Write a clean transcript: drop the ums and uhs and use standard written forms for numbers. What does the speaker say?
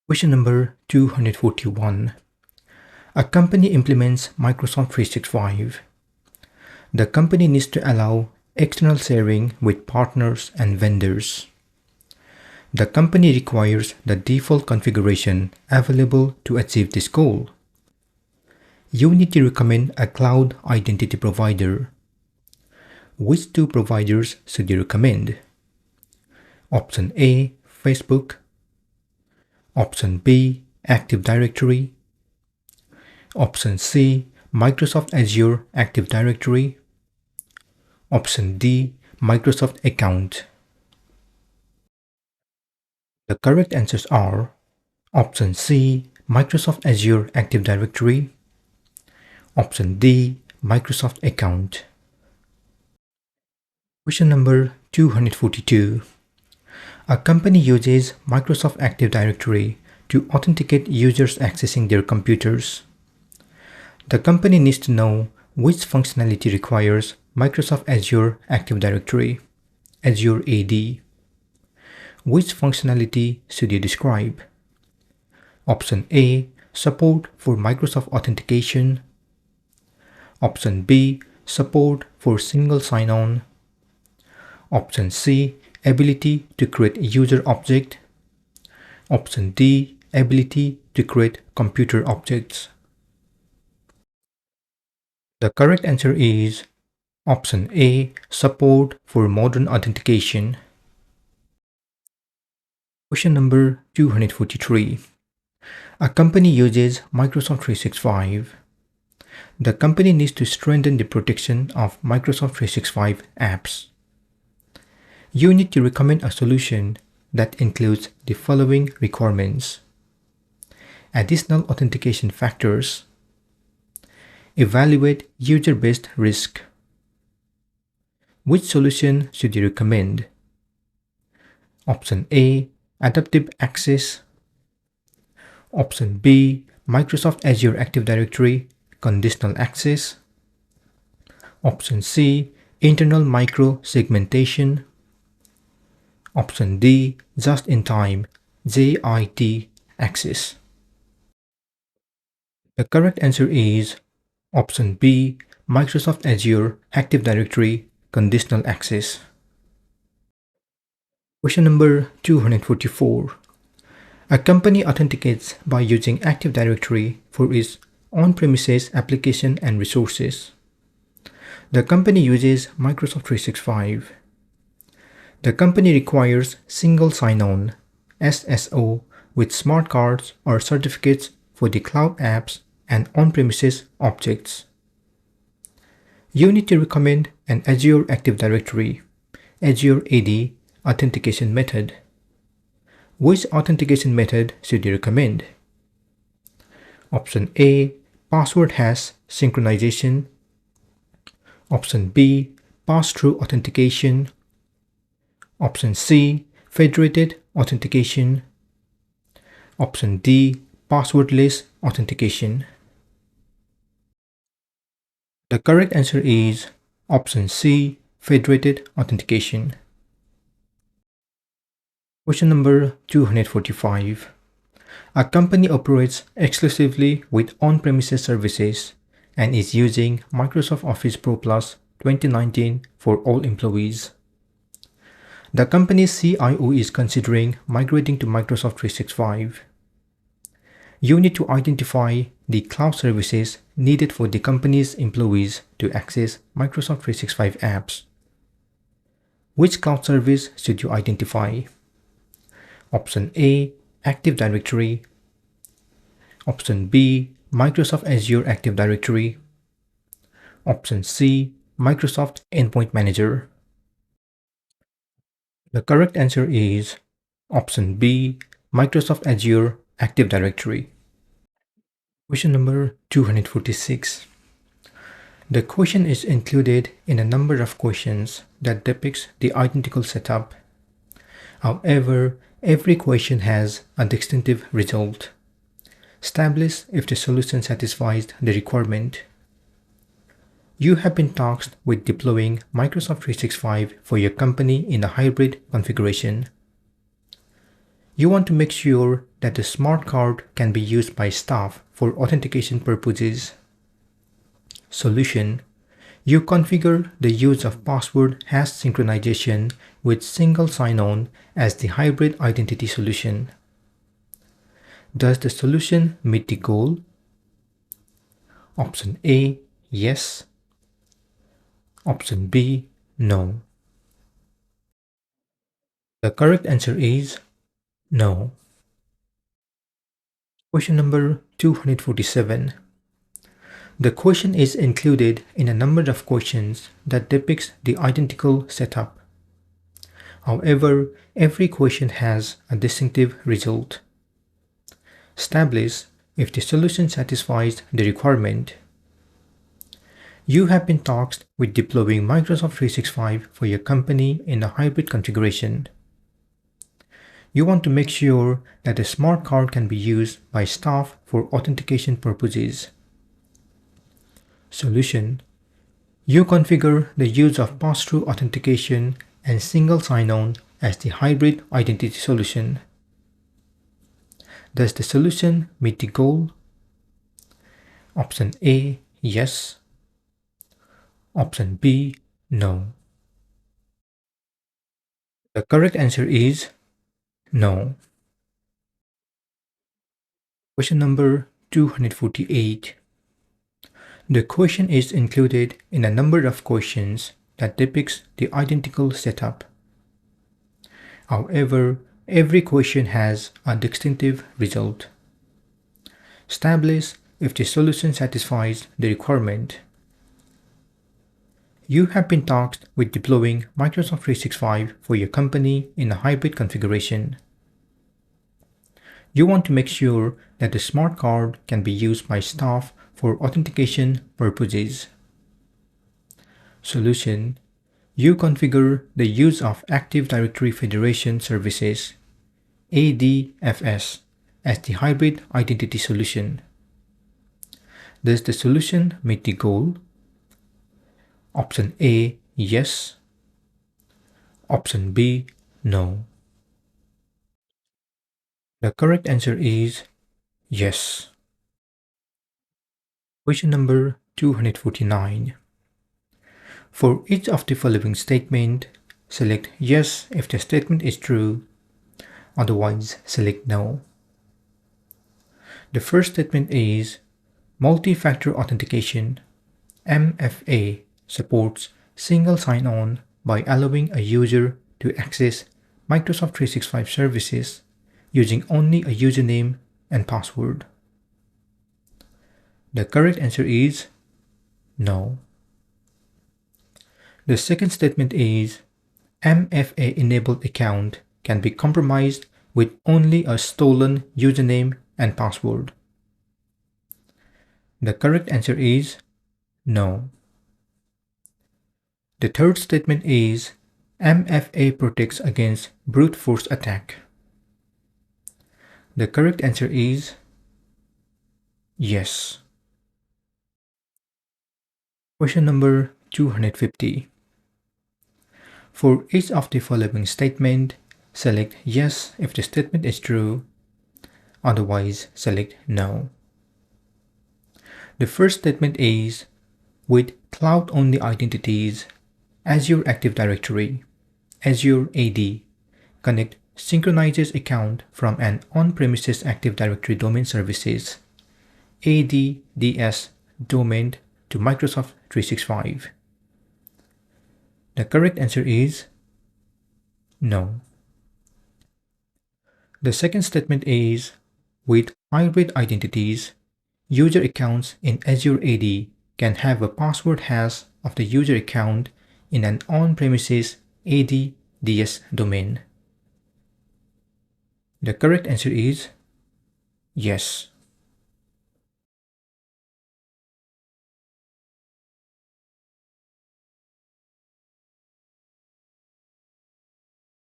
Question number 241. A company implements Microsoft 365. The company needs to allow external sharing with partners and vendors. The company requires the default configuration available to achieve this goal. You need to recommend a cloud identity provider. Which two providers should you recommend? Option A, Facebook. Option B, Active Directory. Option C, Microsoft Azure Active Directory. Option D, Microsoft Account. The correct answers are Option C, Microsoft Azure Active Directory. Option D, Microsoft Account. Question number 242. A company uses Microsoft Active Directory to authenticate users accessing their computers. The company needs to know which functionality requires Microsoft Azure Active Directory, Azure AD. Which functionality should you describe? Option A, support for Microsoft Authentication. Option B, support for single sign-on. Option C, ability to create user object. Option D, ability to create computer objects. The correct answer is Option A, support for modern authentication. Question number 243. A company uses Microsoft 365. The company needs to strengthen the protection of Microsoft 365 apps. You need to recommend a solution that includes the following requirements: additional authentication factors, evaluate user-based risk. Which solution should you recommend? Option A, adaptive access. Option B, Microsoft Azure Active Directory conditional access. Option C, internal micro segmentation. Option D, just-in-time JIT access. The correct answer is Option B, Microsoft Azure Active Directory conditional access. Question number 244. A company authenticates by using Active Directory for its on-premises application and resources. The company uses Microsoft 365. The company requires single sign-on (SSO) with smart cards or certificates for the cloud apps and on-premises objects. You need to recommend an Azure Active Directory, Azure AD authentication method. Which authentication method should you recommend? Option A, password hash synchronization. Option B, pass-through authentication. Option C, federated authentication. Option D, passwordless authentication. The correct answer is Option C, federated authentication. Question number 245. A company operates exclusively with on-premises services and is using Microsoft Office Pro Plus 2019 for all employees. The company's CIO is considering migrating to Microsoft 365. You need to identify the cloud services needed for the company's employees to access Microsoft 365 apps. Which cloud service should you identify? Option A, Active Directory. Option B, Microsoft Azure Active Directory. Option C, Microsoft Endpoint Manager. The correct answer is Option B, Microsoft Azure Active Directory. Question number 246. The question is included in a number of questions that depicts the identical setup. However, every question has a distinctive result. Establish if the solution satisfies the requirement. You have been tasked with deploying Microsoft 365 for your company in a hybrid configuration. You want to make sure that the smart card can be used by staff for authentication purposes. Solution: you configure the use of password hash synchronization with single sign-on as the hybrid identity solution. Does the solution meet the goal? Option A, yes. Option B, no. The correct answer is no. Question number 247. The question is included in a number of questions that depicts the identical setup. However, every question has a distinctive result. Establish if the solution satisfies the requirement. You have been tasked with deploying Microsoft 365 for your company in a hybrid configuration. You want to make sure that the smart card can be used by staff for authentication purposes. Solution: you configure the use of pass-through authentication and single sign-on as the hybrid identity solution. Does the solution meet the goal? Option A, yes. Option B, no. The correct answer is no. Question number 248. The question is included in a number of questions that depicts the identical setup. However, every question has a distinctive result. Establish if the solution satisfies the requirement. You have been tasked with deploying Microsoft 365 for your company in a hybrid configuration. You want to make sure that the smart card can be used by staff for authentication purposes. Solution: you configure the use of Active Directory Federation Services ADFS as the hybrid identity solution. Does the solution meet the goal? Option A, yes. Option B, no. The correct answer is yes. Question number 249. For each of the following statement, select yes if the statement is true, otherwise select no. The first statement is multi-factor authentication MFA supports single sign-on by allowing a user to access Microsoft 365 services using only a username and password. The correct answer is no. The second statement is MFA-enabled account can be compromised with only a stolen username and password. The correct answer is no. The third statement is MFA protects against brute force attack. The correct answer is yes. Question number 250. For each of the following statement, select yes if the statement is true, otherwise select no. The first statement is with cloud-only identities, Azure Active Directory, Azure AD, connect synchronizes account from an on-premises Active Directory domain services, ADDS domain to Microsoft 365. The correct answer is no. The second statement is with hybrid identities, user accounts in Azure AD can have a password hash of the user account in an on-premises ADDS domain. The correct answer is yes.